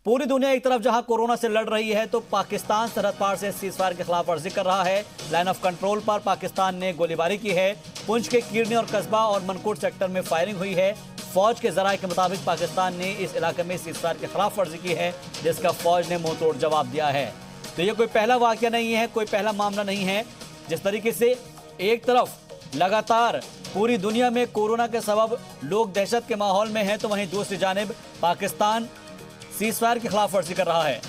पूरी दुनिया एक तरफ जहां कोरोना से लड़ रही है तो पाकिस्तान सरहद पार से सीजफायर की खिलाफ वर्जी कर रहा है। लाइन ऑफ कंट्रोल पर पाकिस्तान ने गोलीबारी की है। पुंछ के कीरनी और कस्बा और मनकोट सेक्टर में फायरिंग हुई है। फौज के जराये के मुताबिक पाकिस्तान ने इस इलाके में सीजफायर की खिलाफ वर्जी की है, जिसका फौज ने मुंह तोड़ जवाब दिया है। तो ये कोई पहला वाकया नहीं है, कोई पहला मामला नहीं है। जिस तरीके से एक तरफ लगातार पूरी दुनिया में कोरोना के सबब लोग दहशत के माहौल में हैं, तो वहीं दूसरी जानिब पाकिस्तान सीजफायर की खिलाफ वर्जी कर रहा है।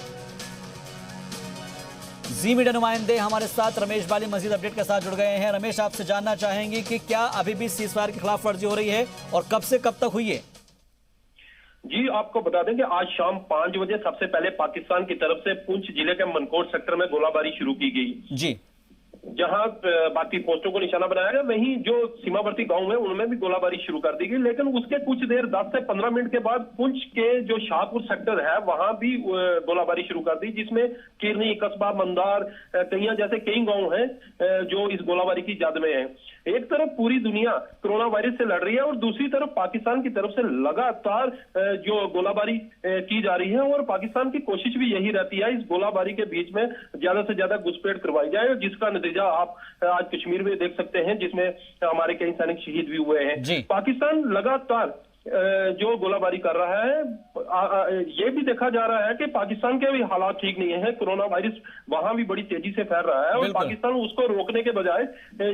जी मीडिया नुमाइंदे हमारे साथ रमेश बाली मजीद अपडेट के साथ जुड़ गए हैं। रमेश, आपसे जानना चाहेंगे कि क्या अभी भी सीजफायर की खिलाफ वर्जी हो रही है और कब से कब तक हुई है? जी, आपको बता दें कि आज शाम 5 बजे सबसे पहले पाकिस्तान की तरफ से पुंछ जिले के मनकोट सेक्टर में गोलाबारी शुरू की गई। जी, जहां बाकी पोस्टों को निशाना बनाया गया, वहीं जो सीमावर्ती गांव है उनमें भी गोलाबारी शुरू कर दी गई। लेकिन उसके कुछ देर 10 से 15 मिनट के बाद पुंछ के जो शाहपुर सेक्टर है वहां भी गोलाबारी शुरू कर दी, जिसमें किरनी, कस्बा, मंदार, कहिया जैसे कई गांव हैं जो इस गोलाबारी की जद में है। एक तरफ पूरी दुनिया कोरोना वायरस से लड़ रही है और दूसरी तरफ पाकिस्तान की तरफ से लगातार जो गोलाबारी की जा रही है, और पाकिस्तान की कोशिश भी यही रहती है इस गोलाबारी के बीच में ज्यादा से ज्यादा घुसपैठ करवाई जाए, जिसका नतीजा आप आज कश्मीर में देख सकते हैं, जिसमें हमारे कई सैनिक शहीद भी हुए हैं। पाकिस्तान लगातार जो गोलाबारी कर रहा है, ये भी देखा जा रहा है कि पाकिस्तान के भी हालात ठीक नहीं है। कोरोना वायरस वहां भी बड़ी तेजी से फैल रहा है और पाकिस्तान उसको रोकने के बजाय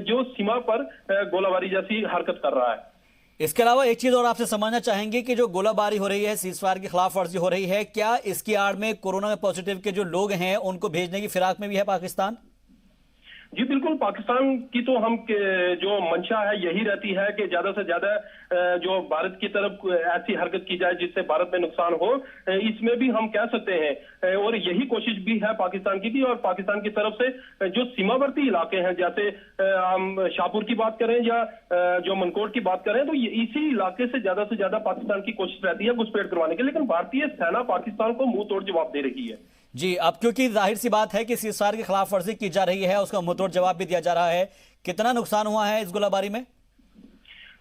जो सीमा पर गोलाबारी जैसी हरकत कर रहा है। इसके अलावा एक चीज और आपसे समझना चाहेंगे कि जो गोलाबारी हो रही है, सीजफायर की खिलाफ वर्जी हो रही है, क्या इसकी आड़ में कोरोना पॉजिटिव के जो लोग हैं उनको भेजने की फिराक में भी है पाकिस्तान? जी बिल्कुल, पाकिस्तान की तो हम जो मंशा है यही रहती है कि ज्यादा से ज्यादा जो भारत की तरफ ऐसी हरकत की जाए जिससे भारत में नुकसान हो। इसमें भी हम कह सकते हैं और यही कोशिश भी है पाकिस्तान की भी। और पाकिस्तान की तरफ से जो सीमावर्ती इलाके हैं, जैसे हम शाहपुर की बात करें या जो मनकोट की बात करें, तो इसी इलाके से ज्यादा पाकिस्तान की कोशिश रहती है घुसपैठ करवाने की। लेकिन भारतीय सेना पाकिस्तान को मुंह तोड़ जवाब दे रही है। जी, अब क्योंकि जाहिर सी बात है कि सीजफायर की खिलाफ वर्जी की जा रही है, उसका मुंहतोड़ जवाब भी दिया जा रहा है। कितना नुकसान हुआ है इस गोलाबारी में?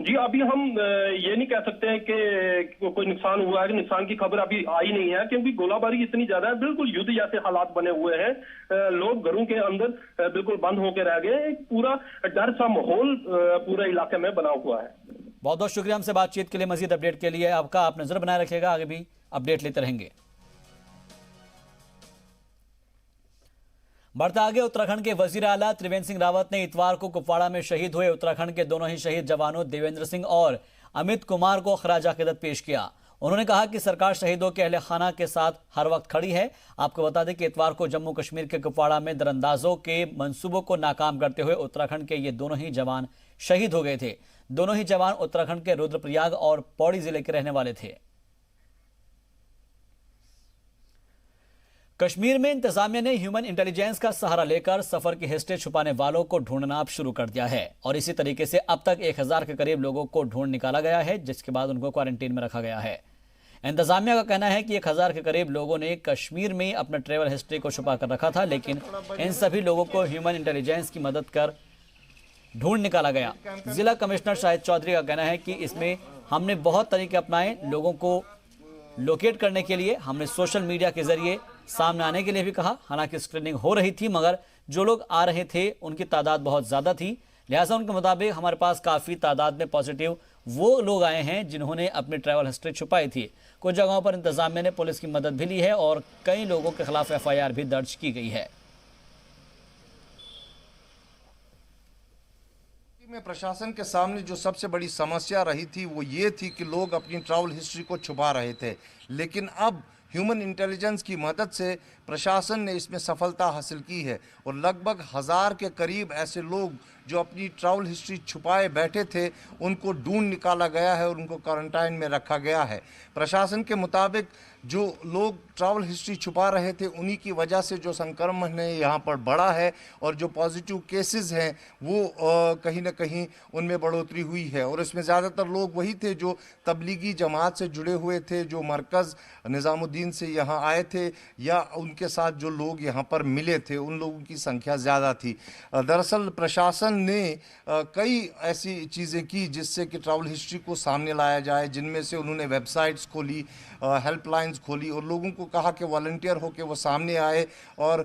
जी, अभी हम ये नहीं कह सकते हैं कि कोई नुकसान हुआ है, कि नुकसान की खबर अभी आई नहीं है, क्योंकि गोलाबारी इतनी ज्यादा है, बिल्कुल युद्ध जैसे हालात बने हुए हैं। लोग घरों के अंदर बिल्कुल बंद होकर रह गए। एक पूरा डर सा माहौल पूरे इलाके में बना हुआ है। बहुत बहुत शुक्रिया हमसे बातचीत के लिए। मजीद अपडेट के लिए आपका, आप नजर बनाए रखिएगा, आगे भी अपडेट लेते रहेंगे। बढ़ता आगे, उत्तराखंड के वजीर आला त्रिवेंद्र सिंह रावत ने इतवार को कुपवाड़ा में शहीद हुए उत्तराखंड के दोनों ही शहीद जवानों देवेंद्र सिंह और अमित कुमार को खराज अकीदत पेश किया। उन्होंने कहा कि सरकार शहीदों के अहले खाना के साथ हर वक्त खड़ी है। आपको बता दें कि इतवार को जम्मू कश्मीर के कुपवाड़ा में दरअंदाजों के मंसूबों को नाकाम करते हुए उत्तराखंड के ये दोनों ही जवान शहीद हो गए थे। दोनों ही जवान उत्तराखंड के रुद्रप्रयाग और पौड़ी जिले के रहने वाले थे। कश्मीर में इंतजामिया ने ह्यूमन इंटेलिजेंस का सहारा लेकर सफर की हिस्ट्री छुपाने वालों को ढूंढना अब शुरू कर दिया है और इसी तरीके से अब तक 1000 के करीब लोगों को ढूंढ निकाला गया है, जिसके बाद उनको क्वारंटीन में रखा गया है। इंतजामिया का कहना है कि 1000 के करीब लोगों ने कश्मीर में अपना ट्रेवल हिस्ट्री को छुपा कर रखा था, लेकिन इन सभी लोगों को ह्यूमन इंटेलिजेंस की मदद कर ढूंढ निकाला गया। जिला कमिश्नर शाहिद चौधरी का कहना है कि इसमें हमने बहुत तरीके अपनाए लोगों को लोकेट करने के लिए। हमने सोशल मीडिया के जरिए सामने आने के लिए भी कहा। हालांकि स्क्रीनिंग हो रही थी, मगर जो लोग आ रहे थे उनकी तादाद बहुत ज़्यादा थी, लिहाजा उनके मुताबिक हमारे पास काफ़ी तादाद में पॉजिटिव वो लोग आए हैं जिन्होंने अपनी ट्रैवल हिस्ट्री छुपाई थी। कुछ जगहों पर इंतजामिया ने पुलिस की मदद भी ली है और कई लोगों के खिलाफ FIR भी दर्ज की गई है। में प्रशासन के सामने जो सबसे बड़ी समस्या रही थी वो ये थी कि लोग अपनी ट्रैवल हिस्ट्री को छुपा रहे थे, लेकिन अब ह्यूमन इंटेलिजेंस की मदद से प्रशासन ने इसमें सफलता हासिल की है और लगभग 1000 के करीब ऐसे लोग जो अपनी ट्रैवल हिस्ट्री छुपाए बैठे थे उनको ढूंढ निकाला गया है और उनको क्वारंटाइन में रखा गया है। प्रशासन के मुताबिक जो लोग ट्रैवल हिस्ट्री छुपा रहे थे उन्हीं की वजह से जो संक्रमण है यहाँ पर बढ़ा है और जो पॉजिटिव केसेस हैं वो कहीं ना कहीं उनमें बढ़ोतरी हुई है। और इसमें ज़्यादातर लोग वही थे जो तबलीगी जमात से जुड़े हुए थे, जो मरकज़ निज़ामुद्दीन से यहाँ आए थे या उनके साथ जो लोग यहाँ पर मिले थे, उन लोगों की संख्या ज़्यादा थी। दरअसल प्रशासन ने कई ऐसी चीज़ें की जिससे कि ट्रैवल हिस्ट्री को सामने लाया जाए, जिनमें से उन्होंने वेबसाइट्स खोली, हेल्पलाइंस खोली और लोगों को कहा कि वॉलंटियर होकर वो सामने आए और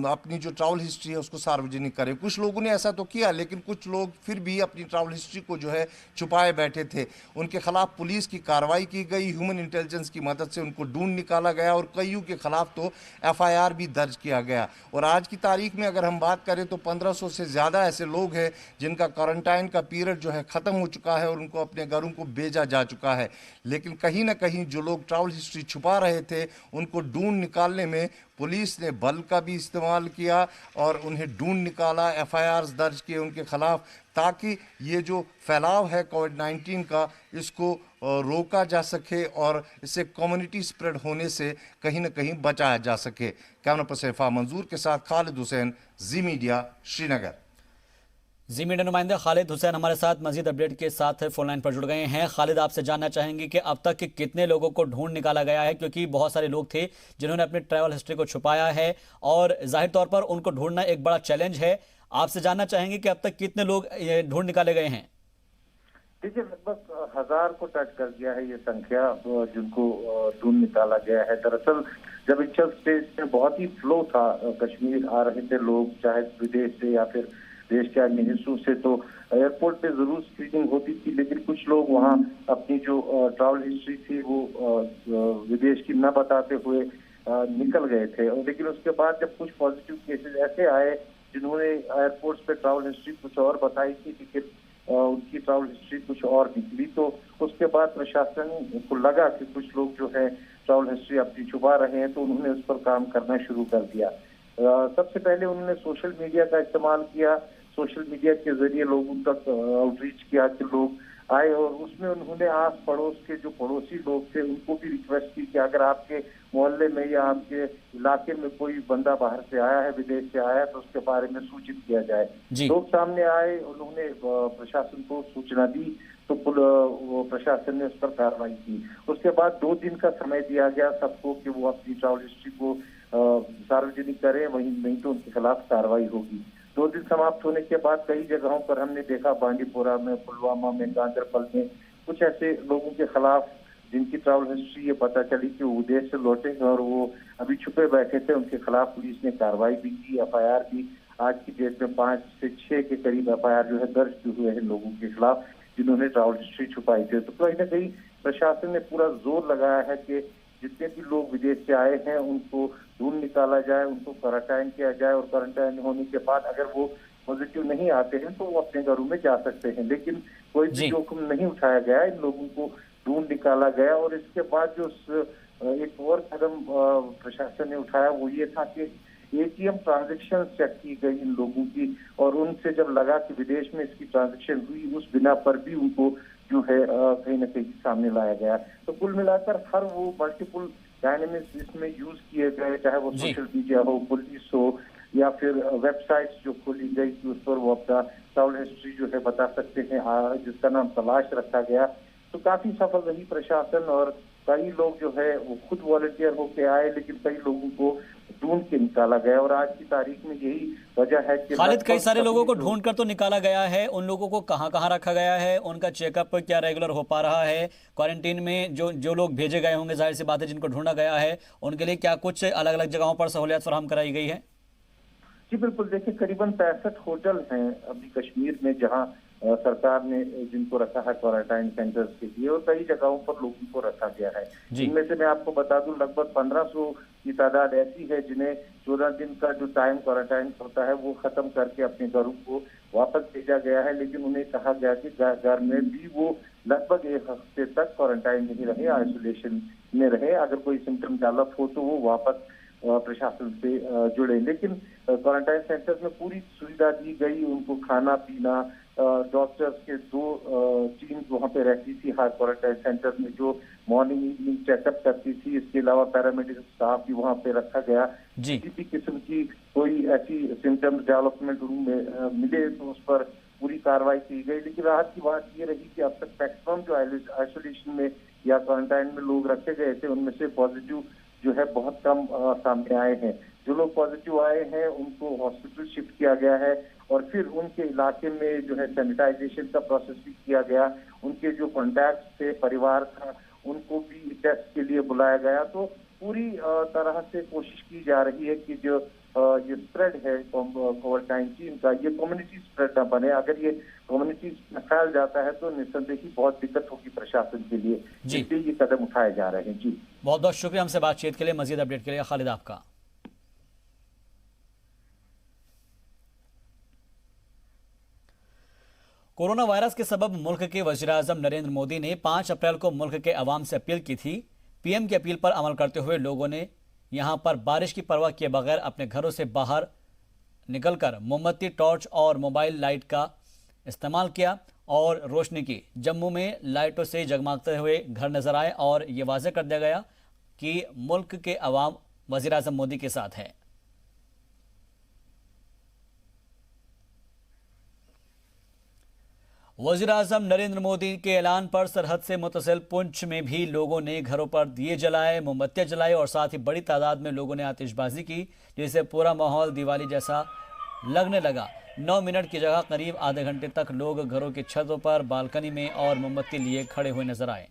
अपनी जो ट्रैवल हिस्ट्री है उसको सार्वजनिक करें। कुछ लोगों ने ऐसा तो किया, लेकिन कुछ लोग फिर भी अपनी ट्रैवल हिस्ट्री को जो है छुपाए बैठे थे। उनके खिलाफ पुलिस की कार्रवाई की गई, ह्यूमन इंटेलिजेंस की मदद से उनको ढूंढ निकाला गया और कईयों के खिलाफ तो FIR भी दर्ज किया गया। और आज की तारीख में अगर हम बात करें तो 1500 से ज़्यादा ऐसे लोग हैं जिनका क्वारंटाइन का पीरियड जो है ख़त्म हो चुका है और उनको अपने घरों को भेजा जा चुका है। लेकिन कहीं ना कहीं जो लोग ट्रैवल हिस्ट्री छुपा रहे थे उनको ढूंढ निकालने में पुलिस ने बल का भी इस्तेमाल किया और उन्हें ढूंढ निकाला, FIRs दर्ज किए उनके खिलाफ, ताकि ये जो फैलाव है कोविड-19 का इसको रोका जा सके और इससे कम्युनिटी स्प्रेड होने से कहीं ना कहीं बचाया जा सके। कैमरा पर्सन इरफान मंजूर के साथ खालिद हुसैन, जी मीडिया, श्रीनगर। जी मीडिया नुमाइंदे खालिद हुसैन हमारे साथ मजीद अपडेट के साथ फोन लाइन पर जुड़ गए हैं। खालिद, आपसे जानना चाहेंगे कि अब तक कितने लोगों को ढूंढ निकाला गया है, क्योंकि बहुत सारे लोग थे जिन्होंने अपनी ट्रैवल हिस्ट्री को छुपाया है और जाहिर तौर पर उनको ढूंढना एक बड़ा चैलेंज है। आपसे जानना चाहेंगे कि अब तक कितने लोग ढूंढ निकाले गए हैं? देखिए, लगभग 1000 को टच कर गया है ये संख्या जिनको ढूंढ निकाला गया है। दरअसल जब इनिशियल स्टेज में बहुत ही फ्लो था, कश्मीर आ रहे थे लोग, चाहे विदेश से या फिर देश के अन्य हिस्सों से, तो एयरपोर्ट पे जरूर स्क्रीनिंग होती थी, लेकिन कुछ लोग वहाँ अपनी जो ट्रैवल हिस्ट्री थी वो विदेश की न बताते हुए निकल गए थे। और लेकिन उसके बाद जब कुछ पॉजिटिव केसेस ऐसे आए जिन्होंने एयरपोर्ट्स पे ट्रैवल हिस्ट्री कुछ और बताई थी, लेकिन उनकी ट्रैवल हिस्ट्री कुछ और निकली, तो उसके बाद प्रशासन को लगा कि कुछ लोग जो है ट्रैवल हिस्ट्री अपनी छुपा रहे हैं, तो उन्होंने उस पर काम करना शुरू कर दिया। सबसे पहले उन्होंने सोशल मीडिया का इस्तेमाल किया। सोशल मीडिया के जरिए लोगों तक आउटरीच किया कि लोग आए, और उसमें उन्होंने आस पड़ोस के जो पड़ोसी लोग थे उनको भी रिक्वेस्ट की कि अगर आपके मोहल्ले में या आपके इलाके में कोई बंदा बाहर से आया है, विदेश से आया है, तो उसके बारे में सूचित किया जाए। लोग सामने आए, उन्होंने प्रशासन को सूचना दी, तो प्रशासन ने उस पर कार्रवाई की। उसके बाद 2 दिन का समय दिया गया सबको कि वो अपनी ट्रैवल हिस्ट्री को सार्वजनिक करें, वहीं नहीं तो उनके खिलाफ कार्रवाई होगी। 2 दिन समाप्त होने के बाद कई जगहों पर हमने देखा, बांडीपोरा में, पुलवामा में, गांदरबल में, कुछ ऐसे लोगों के खिलाफ जिनकी ट्रैवल हिस्ट्री ये पता चली कि वो विदेश से लौटे हैं और वो अभी छुपे बैठे थे, उनके खिलाफ पुलिस ने कार्रवाई भी की, FIR भी। आज की डेट में 5 से 6 के करीब FIR जो है दर्ज हुए हैं लोगों के खिलाफ जिन्होंने ट्रैवल हिस्ट्री छुपाई थी। तो कहीं ना कहीं प्रशासन ने पूरा जोर लगाया है कि जितने भी लोग विदेश से आए हैं उनको ढूंढ निकाला जाए, उनको क्वारंटाइन किया जाए, और क्वारंटाइन होने के बाद अगर वो पॉजिटिव नहीं आते हैं तो वो अपने घरों में जा सकते हैं। लेकिन कोई भी जोखिम नहीं उठाया गया, इन लोगों को ढूंढ निकाला गया। और इसके बाद जो एक और कदम प्रशासन ने उठाया वो ये था कि ATM ट्रांजेक्शन चेक की गई इन लोगों की, और उनसे जब लगा कि विदेश में इसकी ट्रांजेक्शन हुई, उस बिना पर भी उनको जो है कहीं ना कहीं सामने लाया गया। तो कुल मिलाकर हर वो मल्टीपल डायनेमिक्स इसमें यूज किए गए, चाहे वो सोशल मीडिया हो, पुलिस हो, या फिर वेबसाइट्स जो खोली गई कि उस पर वो अपना ट्रैवल हिस्ट्री जो है बता सकते हैं, जिसका नाम तलाश रखा गया। तो काफी सफल रही प्रशासन, और कई लोग जो है वो खुद वॉलंटियर होके आए, लेकिन कई लोगों को ढूंढ के निकाला गया। और आज की तारीख में यही वजह है कि खालिद, कई सारे लोगों को ढूंढ कर तो निकाला गया है, उन लोगों को कहां कहां रखा गया है, उनका चेकअप क्या रेगुलर हो पा रहा है? क्वारंटीन में जो लोग भेजे गए होंगे, जाहिर सी बात है जिनको ढूंढा गया है, उनके लिए क्या कुछ अलग अलग जगहों पर सहूलियत फराहम कराई गई है? जी बिल्कुल, देखिए करीबन 65 होटल हैं अभी कश्मीर में जहां सरकार ने जिनको रखा है क्वारंटाइन सेंटर्स के लिए, और कई जगहों पर लोगों को रखा गया है। इनमें से मैं आपको बता दूं लगभग 1500 की तादाद ऐसी है जिन्हें 14 दिन का जो टाइम क्वारंटाइन होता है वो खत्म करके अपने घरों को वापस भेजा गया है। लेकिन उन्हें कहा गया कि घर में भी वो लगभग 1 हफ्ते तक क्वारंटाइन नहीं रहे, आइसोलेशन में रहे। अगर कोई सिम्टम डेवलप हो तो वो वापस प्रशासन से जुड़े। लेकिन क्वारंटाइन सेंटर्स में पूरी सुविधा दी गई, उनको खाना पीना, डॉक्टर्स के 2 टीम वहाँ पे रहती थी हर क्वारंटाइन सेंटर में, जो मॉर्निंग इवनिंग चेकअप करती थी। इसके अलावा पैरामेडिकल स्टाफ भी वहाँ पे रखा गया। किसी भी किस्म की कोई ऐसी सिम्टम्स डेवलपमेंट रूम में मिले तो उस पर पूरी कार्रवाई की गई। लेकिन राहत की बात ये रही कि अब तक मैक्सिमम जो आइसोलेशन में या क्वारंटाइन में लोग रखे गए थे उनमें से पॉजिटिव जो है बहुत कम सामने आए हैं। जो लोग पॉजिटिव आए हैं उनको हॉस्पिटल शिफ्ट किया गया है, और फिर उनके इलाके में जो है सैनिटाइजेशन का प्रोसेस भी किया गया। उनके जो कॉन्टैक्ट थे, परिवार था, उनको भी टेस्ट के लिए बुलाया गया। तो पूरी तरह से कोशिश की जा रही है कि जो ये स्प्रेड है कोविड-19 का, ये कम्युनिटी स्प्रेड ना बने। अगर ये कम्युनिटी में फैल जाता है तो निस्संदेह ही बहुत दिक्कत होगी प्रशासन के लिए, इसलिए ये कदम उठाए जा रहे हैं। जी बहुत बहुत शुक्रिया हमसे बातचीत के लिए। मजीद अपडेट के लिए खालिद आपका। कोरोना वायरस के सबब मुल्क के वज़ीर-ए-आज़म नरेंद्र मोदी ने 5 अप्रैल को मुल्क के अवाम से अपील की थी। पीएम की अपील पर अमल करते हुए लोगों ने यहां पर बारिश की परवाह किए बगैर अपने घरों से बाहर निकलकर मोमबत्ती, टॉर्च और मोबाइल लाइट का इस्तेमाल किया और रोशनी की। जम्मू में लाइटों से जगमगाते हुए घर नजर आए और ये वाज़ेह कर दिया गया कि मुल्क के अवाम वज़ीर-ए-आज़म मोदी के साथ है। वज़ीर-ए-आज़म नरेंद्र मोदी के ऐलान पर सरहद से मुतसिल पुंछ में भी लोगों ने घरों पर दिए जलाए, मोमबत्तियां जलाई और साथ ही बड़ी तादाद में लोगों ने आतिशबाजी की, जिससे पूरा माहौल दिवाली जैसा लगने लगा। 9 मिनट की जगह करीब आधे घंटे तक लोग घरों की छतों पर, बालकनी में और मोमबत्ती लिए खड़े हुए नजर आए।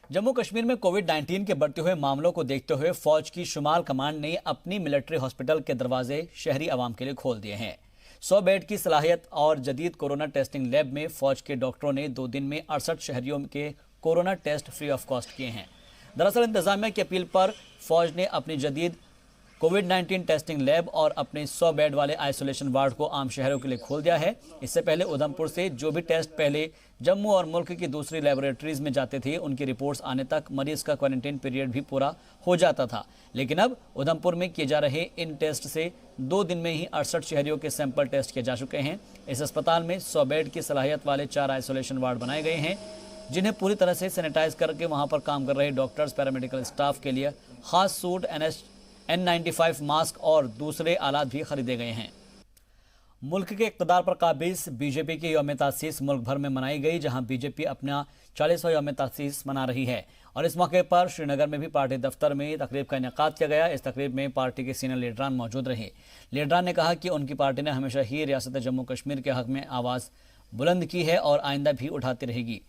जम्मू कश्मीर में कोविड-19 के बढ़ते हुए मामलों को देखते हुए फौज की शुमाल कमांड ने अपनी मिलिट्री हॉस्पिटल के दरवाजे शहरी आवाम के लिए खोल दिए हैं। 100 बेड की सलाहियत और जदीद कोरोना टेस्टिंग लैब में फौज के डॉक्टरों ने 2 दिन में 68 शहरियों के corona test free of cost किए हैं। दरअसल इंतजामिया की अपील पर फौज ने अपनी जदीद कोविड-19 टेस्टिंग लैब और अपने 100 बेड वाले आइसोलेशन वार्ड को आम शहरों के लिए खोल दिया है। इससे पहले उधमपुर से जो भी टेस्ट पहले जम्मू और मुल्क की दूसरी लैबोरेटरीज में जाते थे, उनकी रिपोर्ट्स आने तक मरीज का क्वारंटीन पीरियड भी पूरा हो जाता था। लेकिन अब उधमपुर में किए जा रहे इन टेस्ट से 2 दिन में ही 68 शहरियों के सैंपल टेस्ट किए जा चुके हैं। इस अस्पताल में 100 बेड की सलाहियत वाले 4 आइसोलेशन वार्ड बनाए गए हैं, जिन्हें पूरी तरह से सैनिटाइज करके वहां पर काम कर रहे डॉक्टर्स, पैरामेडिकल स्टाफ के लिए खास सूट, N95 मास्क और दूसरे आलात भी खरीदे गए हैं। मुल्क के इक़्तिदार पर काबिज बीजेपी की यौम तासीस मुल्क भर में मनाई गई, जहां बीजेपी अपना 40वां यौम तासीस मना रही है और इस मौके पर श्रीनगर में भी पार्टी दफ्तर में तकरीब का इनेकाद किया गया। इस तकरीब में पार्टी के सीनियर लीडरान मौजूद रहे। लीडरान ने कहा कि उनकी पार्टी ने हमेशा ही रियासत जम्मू कश्मीर के हक में आवाज़ बुलंद की है और आइंदा भी उठाती रहेगी।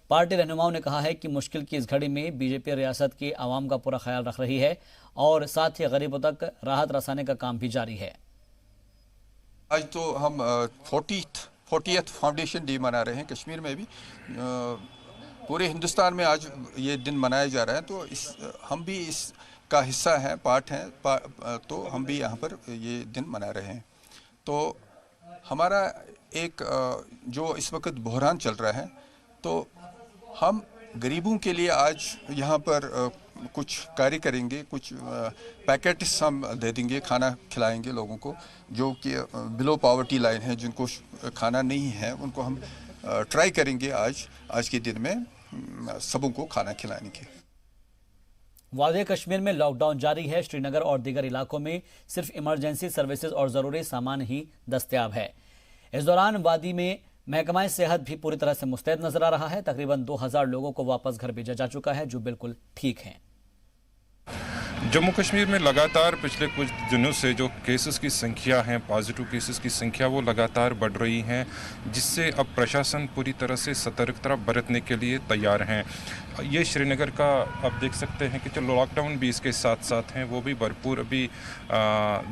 पार्टी रहनुमाओं ने कहा है कि मुश्किल की इस घड़ी में बीजेपी रियासत के आवाम का पूरा ख्याल रख रही है और साथ ही गरीबों तक राहत रसाने का काम भी जारी है। आज तो हम 40th फाउंडेशन डे मना रहे हैं। कश्मीर में भी पूरे हिंदुस्तान में आज ये दिन मनाया जा रहा है, तो हम भी इसका हिस्सा हैं, पार्ट हैं, तो हम भी यहाँ पर ये दिन मना रहे हैं। तो हमारा एक जो इस वक्त बहरान चल रहा है, तो हम गरीबों के लिए आज यहाँ पर कुछ कार्य करेंगे, कुछ पैकेट्स हम दे देंगे, खाना खिलाएंगे लोगों को जो कि बिलो पॉवर्टी लाइन है, जिनको खाना नहीं है, उनको हम ट्राई करेंगे आज के दिन में सबों को खाना खिलाने के। वादिया कश्मीर में लॉकडाउन जारी है। श्रीनगर और दीगर इलाकों में सिर्फ इमरजेंसी सर्विसेज और ज़रूरी सामान ही दस्तयाब है। इस दौरान वादी में महकमा सेहत भी पूरी तरह से मुस्तैद नजर आ रहा है। तकरीबन 2000 लोगों को वापस घर भेजा जा चुका है, जो बिल्कुल ठीक हैं। जम्मू कश्मीर में लगातार पिछले कुछ दिनों से जो केसेस की संख्या है, पॉजिटिव केसेस की संख्या, वो लगातार बढ़ रही हैं, जिससे अब प्रशासन पूरी तरह से सतर्कता बरतने के लिए तैयार हैं। ये श्रीनगर का आप देख सकते हैं कि जो लॉकडाउन भी इसके साथ साथ हैं, वो भी भरपूर अभी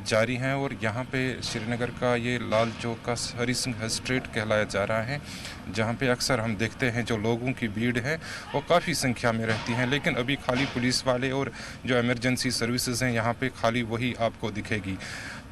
जारी हैं। और यहाँ पे श्रीनगर का ये लाल चौक का हरी सिंह स्ट्रीट कहलाया जा रहा है, जहाँ पे अक्सर हम देखते हैं जो लोगों की भीड़ है वो काफ़ी संख्या में रहती हैं, लेकिन अभी खाली पुलिस वाले और जो इमरजेंसी सर्विसेज हैं यहाँ पे खाली वही आपको दिखेगी।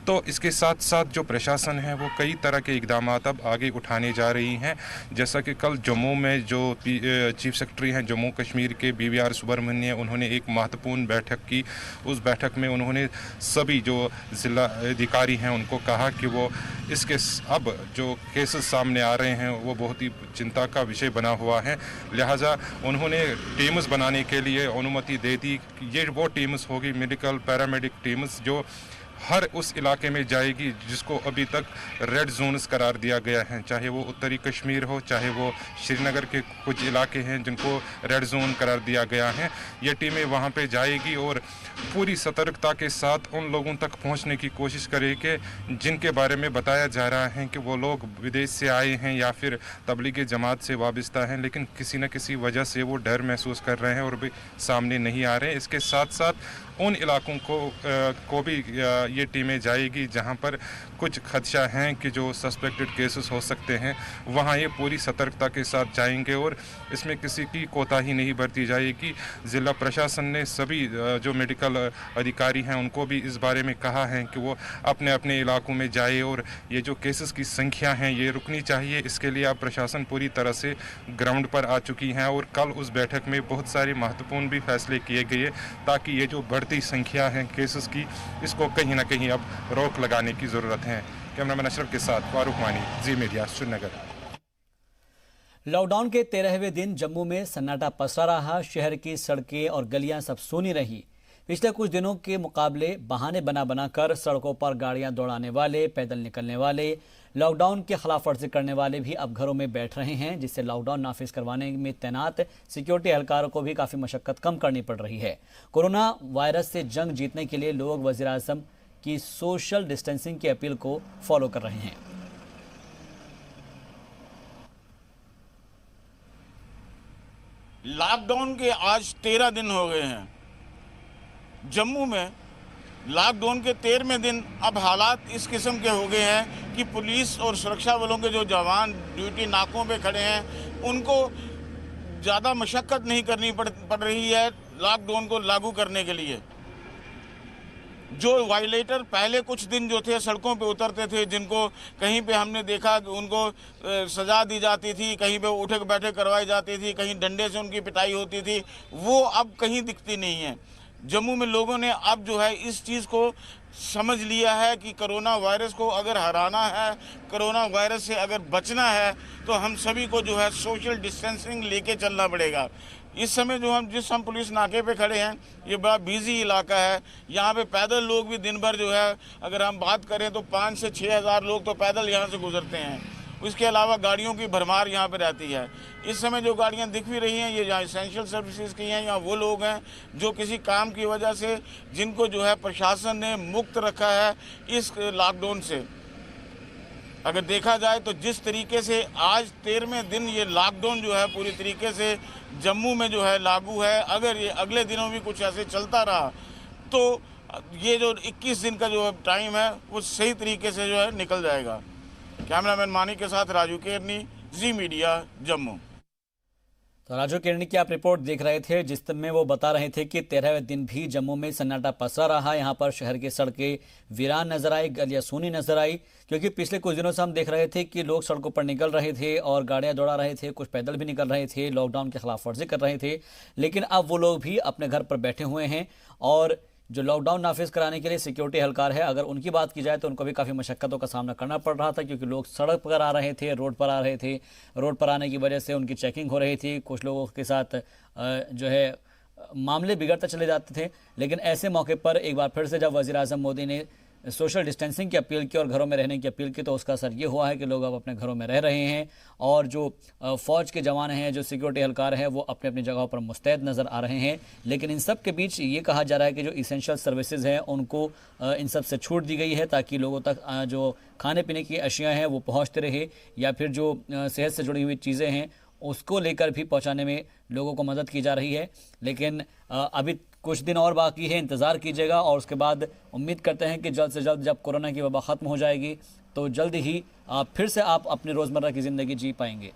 तो इसके साथ साथ जो प्रशासन है वो कई तरह के इकदाम अब आगे उठाने जा रही हैं। जैसा कि कल जम्मू में जो चीफ सेक्रेटरी हैं जम्मू कश्मीर के BVR सुब्रमण्यम, उन्होंने एक महत्वपूर्ण बैठक की। उस बैठक में उन्होंने सभी जो जिला अधिकारी हैं उनको कहा कि वो इसके अब जो केसेस सामने आ रहे हैं वो बहुत ही चिंता का विषय बना हुआ है, लिहाजा उन्होंने टीम्स बनाने के लिए अनुमति दे दी। ये वो टीम्स होगी मेडिकल पैरामेडिक टीम्स जो हर उस इलाके में जाएगी जिसको अभी तक रेड जोन्स करार दिया गया है, चाहे वो उत्तरी कश्मीर हो, चाहे वो श्रीनगर के कुछ इलाके हैं जिनको रेड जोन करार दिया गया है। ये टीमें वहाँ पे जाएगी और पूरी सतर्कता के साथ उन लोगों तक पहुँचने की कोशिश करेगी जिनके बारे में बताया जा रहा है कि वो लोग विदेश से आए हैं या फिर तबलीगी जमात से वाबस्ता हैं, लेकिन किसी न किसी वजह से वो डर महसूस कर रहे हैं और भी सामने नहीं आ रहे हैं। इसके साथ साथ उन इलाकों को भी ये टीमें जाएगी जहां पर कुछ खदशा हैं कि जो सस्पेक्टेड केसेस हो सकते हैं, वहां ये पूरी सतर्कता के साथ जाएंगे और इसमें किसी की कोताही नहीं बरती जाएगी। ज़िला प्रशासन ने सभी जो मेडिकल अधिकारी हैं उनको भी इस बारे में कहा है कि वो अपने अपने इलाकों में जाए और ये जो केसेस की संख्या हैं ये रुकनी चाहिए। इसके लिए अब प्रशासन पूरी तरह से ग्राउंड पर आ चुकी हैं और कल उस बैठक में बहुत सारे महत्वपूर्ण भी फैसले किए गए ताकि ये जो बढ़ती संख्या है केसेस की, इसको कहीं ना कहीं अब रोक लगाने की ज़रूरत है। कैमरामैन अशरफ के साथ फारूक मानी, जी मीडिया, श्रीनगर। लॉकडाउन के 13वें दिन जम्मू में सन्नाटा पसरा रहा। शहर की सड़कें और गलियां सब सूनी रही। पिछले कुछ दिनों के मुकाबले बहाने बनाकर सड़कों पर गाड़ियां दौड़ाने वाले, पैदल निकलने वाले, लॉकडाउन के खिलाफ वर्जी करने वाले भी अब घरों में बैठ रहे हैं, जिससे लॉकडाउन नाफिज करवाने में तैनात सिक्योरिटी एहलकारों को भी काफ़ी मशक्कत कम करनी पड़ रही है। कोरोना वायरस से जंग जीतने के लिए लोग वज़ीर आज़म की सोशल डिस्टेंसिंग की अपील को फॉलो कर रहे हैं। लॉकडाउन के आज 13 दिन हो गए हैं। जम्मू में लॉकडाउन के 13वें दिन अब हालात इस किस्म के हो गए हैं कि पुलिस और सुरक्षा बलों के जो जवान ड्यूटी नाकों पे खड़े हैं उनको ज़्यादा मशक्क़त नहीं करनी पड़ रही है लॉकडाउन को लागू करने के लिए। जो वायलेटर पहले कुछ दिन जो थे सड़कों पे उतरते थे, जिनको कहीं पे हमने देखा उनको सज़ा दी जाती थी, कहीं पे उठक बैठक करवाई जाती थी, कहीं डंडे से उनकी पिटाई होती थी, वो अब कहीं दिखती नहीं है। जम्मू में लोगों ने अब जो है इस चीज़ को समझ लिया है कि कोरोना वायरस को अगर हराना है, कोरोना वायरस से अगर बचना है तो हम सभी को जो है सोशल डिस्टेंसिंग लेके चलना पड़ेगा। इस समय जो हम पुलिस नाके पे खड़े हैं, ये बड़ा बिजी इलाका है। यहाँ पे पैदल लोग भी दिन भर जो है अगर हम बात करें तो 5 से 6 हज़ार लोग तो पैदल यहाँ से गुजरते हैं। उसके अलावा गाड़ियों की भरमार यहाँ पे रहती है। इस समय जो गाड़ियाँ दिख भी रही हैं ये यहाँ एसेंशियल सर्विसेज की हैं, या वो लोग हैं जो किसी काम की वजह से जिनको जो है प्रशासन ने मुक्त रखा है इस लॉकडाउन से। अगर देखा जाए तो जिस तरीके से आज 13वें दिन ये लॉकडाउन जो है पूरी तरीके से जम्मू में जो है लागू है, अगर ये अगले दिनों भी कुछ ऐसे चलता रहा तो ये जो 21 दिन का जो टाइम है वो सही तरीके से जो है निकल जाएगा। कैमरामैन मानी के साथ राजू केरनी, जी मीडिया, जम्मू। तो राजू केरनी की आप रिपोर्ट देख रहे थे जिसमें वो बता रहे थे कि 13वें दिन भी जम्मू में सन्नाटा पसरा रहा। यहाँ पर शहर की सड़कें वीरान नजर आई, गलियां सूनी नजर आई, क्योंकि पिछले कुछ दिनों से हम देख रहे थे कि लोग सड़कों पर निकल रहे थे और गाड़ियां दौड़ा रहे थे, कुछ पैदल भी निकल रहे थे, लॉकडाउन के खिलाफ वर्जी कर रहे थे। लेकिन अब वो लोग भी अपने घर पर बैठे हुए हैं और जो लॉकडाउन नाफिज कराने के लिए सिक्योरिटी एहलकार है, अगर उनकी बात की जाए तो उनको भी काफ़ी मशक्क़तों का सामना करना पड़ रहा था, क्योंकि लोग सड़क पर आ रहे थे, रोड पर आ रहे थे। रोड पर आने की वजह से उनकी चेकिंग हो रही थी, कुछ लोगों के साथ जो है मामले बिगड़ते चले जाते थे। लेकिन ऐसे मौके पर एक बार फिर से जब वज़ीर आज़म मोदी ने सोशल डिस्टेंसिंग की अपील की और घरों में रहने की अपील की, तो उसका असर ये हुआ है कि लोग अब अपने घरों में रह रहे हैं और जो फ़ौज के जवान हैं, जो सिक्योरिटी एहलकार हैं, वो अपने अपनी जगहों पर मुस्तैद नज़र आ रहे हैं। लेकिन इन सब के बीच ये कहा जा रहा है कि जो इसेंशियल सर्विसेज हैं उनको इन सब से छूट दी गई है ताकि लोगों तक जो खाने पीने की अशिया हैं वो पहुँचते रहे, या फिर जो सेहत से जुड़ी हुई चीज़ें हैं उसको लेकर भी पहुँचाने में लोगों को मदद की जा रही है। लेकिन अभी कुछ दिन और बाकी है, इंतज़ार कीजिएगा और उसके बाद उम्मीद करते हैं कि जल्द से जल्द जब कोरोना की वबा ख़त्म हो जाएगी तो जल्द ही फिर से आप अपनी रोज़मर्रा की ज़िंदगी जी पाएंगे।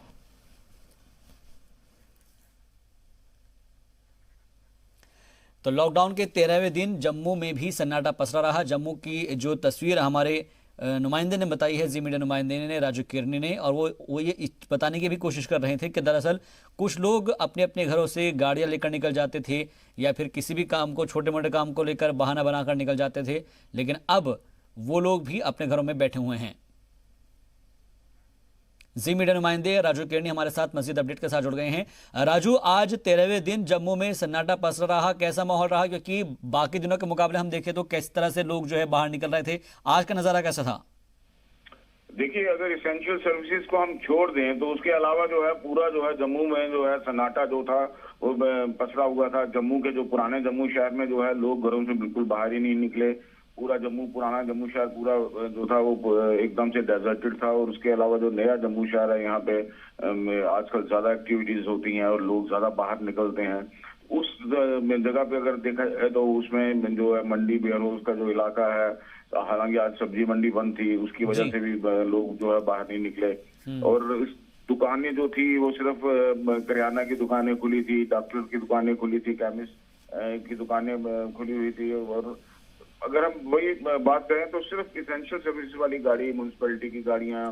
तो लॉकडाउन के 13वें दिन जम्मू में भी सन्नाटा पसरा रहा। जम्मू की जो तस्वीर हमारे नुमाइंदे ने बताई है, जी मीडिया नुमाइंदे ने, राजू केरनी ने, और वो ये बताने की भी कोशिश कर रहे थे कि दरअसल कुछ लोग अपने अपने घरों से गाड़ियां लेकर निकल जाते थे या फिर किसी भी काम को, छोटे मोटे काम को लेकर बहाना बनाकर निकल जाते थे, लेकिन अब वो लोग भी अपने घरों में बैठे हुए हैं। जी मीडिया नुमाइंदे राजू केरनी हमारे साथ मजीद अपडेट के साथ जुड़ गए हैं। राजू, आज 13वें दिन जम्मू में सन्नाटा पसरा रहा, कैसा माहौल रहा? क्योंकि बाकी दिनों के मुकाबले हम देखें तो किस तरह से लोग जो है बाहर निकल रहे थे, आज का नजारा कैसा था? देखिए, अगर इसेंशियल सर्विसेज को हम छोड़ दें तो उसके अलावा जो है पूरा जो है जम्मू में जो है सन्नाटा जो था वो पसरा हुआ था। जम्मू के जो पुराने जम्मू शहर में जो है लोग घरों से बिल्कुल बाहर ही नहीं निकले। पूरा जम्मू, पुराना जम्मू शहर पूरा जो था वो एकदम से डेजर्टेड था। और उसके अलावा जो नया जम्मू शहर है, यहाँ पे आजकल ज्यादा एक्टिविटीज होती हैं और लोग ज्यादा बाहर निकलते हैं। उस जगह पे अगर देखा जाए तो उसमें जो है मंडी वेयर हाउस का जो इलाका है, हालांकि आज सब्जी मंडी बंद थी, उसकी वजह से भी लोग जो है बाहर नहीं निकले। और इस दुकानें जो थी वो सिर्फ करियाना की दुकानें खुली थी, डॉक्टर की दुकानें खुली थी, केमिस्ट की दुकानें खुली हुई थी। और अगर हम वही बात करें तो सिर्फ इसेंशियल सर्विस वाली गाड़ी, म्युनिसिपैलिटी की गाड़ियां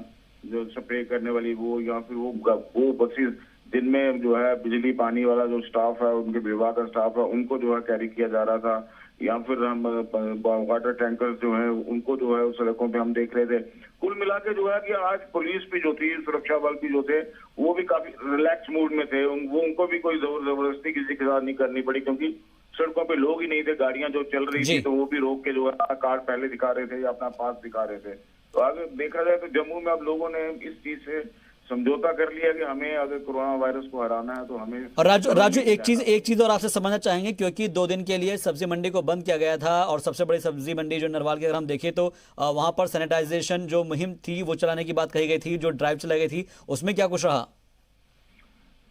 जो स्प्रे करने वाली वो, या फिर वो बसेस जिनमें जो है बिजली पानी वाला जो स्टाफ है, उनके विभाग का स्टाफ है, उनको जो है कैरी किया जा रहा था। या फिर हम वाटर टैंकर्स जो है उनको जो है सड़कों पे हम देख रहे थे। कुल मिला के जो है कि आज पुलिस भी जो थी, सुरक्षा बल भी जो थे, वो भी काफी रिलैक्स मूड में थे। उनको भी कोई जबरदस्ती किसी के साथ नहीं करनी पड़ी, क्योंकि सड़कों पे लोग ही नहीं थे। गाड़ियां जो चल रही थी तो वो भी रोक के जो है कार्ड पहले दिखा रहे थे या अपना पास दिखा रहे थे। तो अगर देखा जाए तो जम्मू में अब लोगों ने इस चीज से समझौता कर लिया कि हमें अगर कोरोना वायरस को हराना है तो हमें। और राजू एक चीज और आपसे समझना चाहेंगे, क्योंकि 2 दिन के लिए सब्जी मंडी को बंद किया गया था और सबसे बड़ी सब्जी मंडी जो नरवाल की अगर हम देखें तो वहां पर सैनिटाइजेशन जो मुहिम थी वो चलाने की बात कही गई थी, जो ड्राइव चलाई गई थी, उसमें क्या कुछ रहा?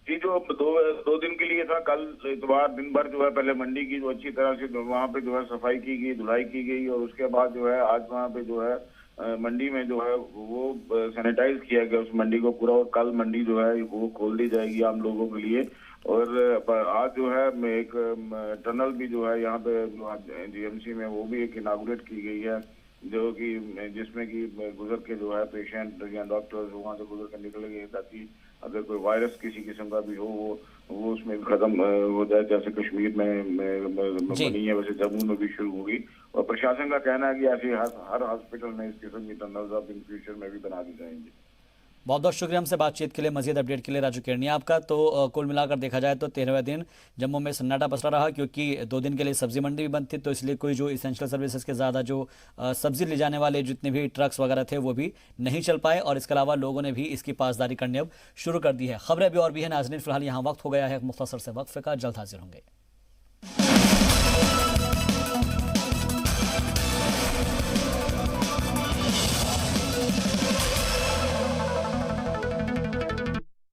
जी, जो दो दिन के लिए था, कल इतवार दिन भर जो है पहले मंडी की जो अच्छी तरह से वहाँ पे जो है सफाई की गई, धुलाई की गई। और उसके बाद जो है आज वहाँ पे जो है मंडी में जो है वो सैनिटाइज किया गया उस मंडी को पूरा। और कल मंडी जो है वो खोल दी जाएगी आम लोगों के लिए। और आज जो है एक टनल भी जो है यहाँ पे जीएमसी में वो भी एक इनागुरेट की गई है, जो कि जिसमें कि गुजर के जो है पेशेंट या डॉक्टर्स वहाँ से गुजर कर निकलेंगे, ताकि अगर कोई वायरस किसी किस्म का भी हो वो उसमें खत्म हो जाए। जैसे कश्मीर में बनी है वैसे जम्मू में भी शुरू होगी। और प्रशासन का कहना है कि ऐसे हर हॉस्पिटल में इस किस्म की टनल्स अब इन फ्यूचर में भी बना दी जाएंगे। बहुत बहुत शुक्रिया हमसे बातचीत के लिए, मजीद अपडेट के लिए राजू केरनी आपका। तो कुल मिलाकर देखा जाए तो 13वें दिन जम्मू में सन्नाटा पसरा रहा, क्योंकि 2 दिन के लिए सब्जी मंडी भी बंद थी, तो इसलिए कोई जो इसेंशियल सर्विसेज के ज़्यादा जो सब्जी ले जाने वाले जितने भी ट्रक्स वगैरह थे वो भी नहीं चल पाए। और इसके अलावा लोगों ने भी इसकी पासदारी करनी अब शुरू कर दी है। खबरें अभी और भी है नाज़रीन, फिलहाल यहाँ वक्त हो गया है मुख्तसर से वक्फे का, जल्द हाजिर होंगे।